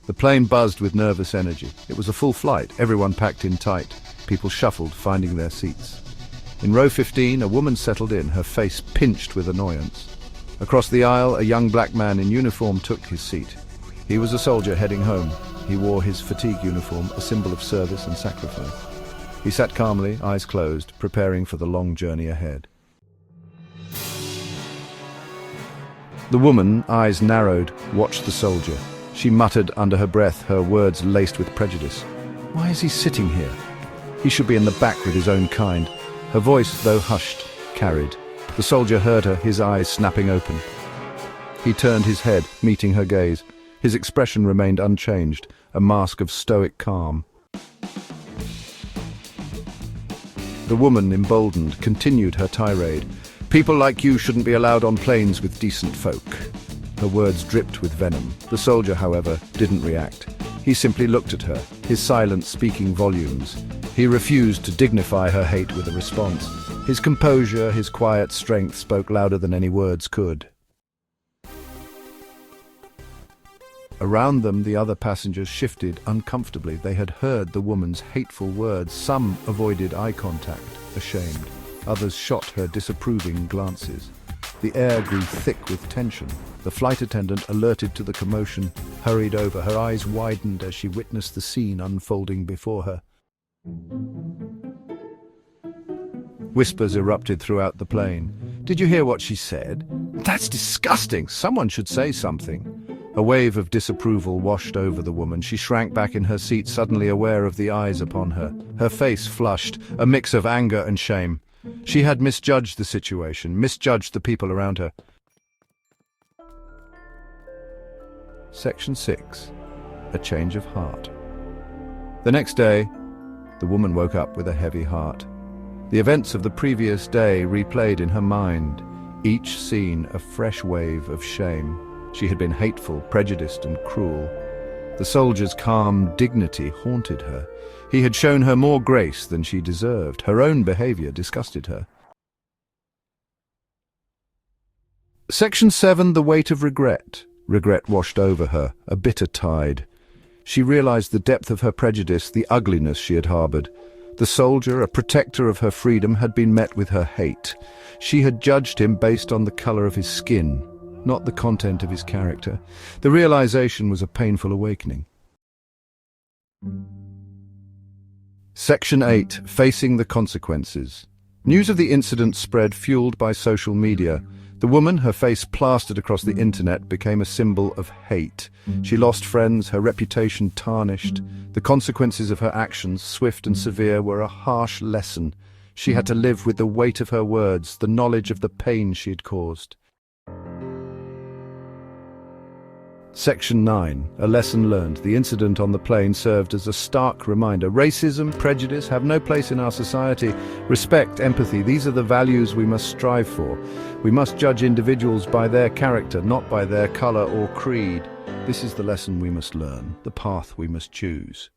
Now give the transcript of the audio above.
The plane buzzed with nervous energy. It was a full flight, everyone packed in tight. People shuffled, finding their seats. In row 15, a woman settled in, her face pinched with annoyance. Across the aisle, a young black man in uniform took his seat. He was a soldier heading home. He wore his fatigue uniform, a symbol of service and sacrifice. He sat calmly, eyes closed, preparing for the long journey ahead. The woman, eyes narrowed, watched the soldier. She muttered under her breath, her words laced with prejudice. "Why is he sitting here? He should be in the back with his own kind." Her voice, though hushed, carried. The soldier heard her, his eyes snapping open. He turned his head, meeting her gaze. His expression remained unchanged, a mask of stoic calm. The woman, emboldened, continued her tirade. "People like you shouldn't be allowed on planes with decent folk." Her words dripped with venom. The soldier, however, didn't react. He simply looked at her, his silence speaking volumes. He refused to dignify her hate with a response. His composure, his quiet strength spoke louder than any words could. Around them, the other passengers shifted uncomfortably. They had heard the woman's hateful words. Some avoided eye contact, ashamed. Others shot her disapproving glances. The air grew thick with tension. The flight attendant, alerted to the commotion, hurried over. Her eyes widened as she witnessed the scene unfolding before her. Whispers erupted throughout the plane. "Did you hear what she said? That's disgusting! Someone should say something." A wave of disapproval washed over the woman. She shrank back in her seat, suddenly aware of the eyes upon her. Her face flushed, a mix of anger and shame. She had misjudged the situation, misjudged the people around her. Section 6. A change of heart. The next day, the woman woke up with a heavy heart. The events of the previous day replayed in her mind, each scene a fresh wave of shame. She had been hateful, prejudiced, and cruel. The soldier's calm dignity haunted her. He had shown her more grace than she deserved. Her own behavior disgusted her. Section 7. The weight of regret. Regret washed over her, a bitter tide. She realized the depth of her prejudice, the ugliness she had harbored. The soldier, a protector of her freedom, had been met with her hate. She had judged him based on the color of his skin, not the content of his character. The realization was a painful awakening. Section 8. Facing the consequences. News of the incident spread, fueled by social media. The woman, her face plastered across the internet, became a symbol of hate. She lost friends, her reputation tarnished. The consequences of her actions, swift and severe, were a harsh lesson. She had to live with the weight of her words, the knowledge of the pain she had caused. Section 9. A lesson learned. The incident on the plane served as a stark reminder. Racism, prejudice have no place in our society. Respect, empathy, these are the values we must strive for. We must judge individuals by their character, not by their color or creed. This is the lesson we must learn, the path we must choose.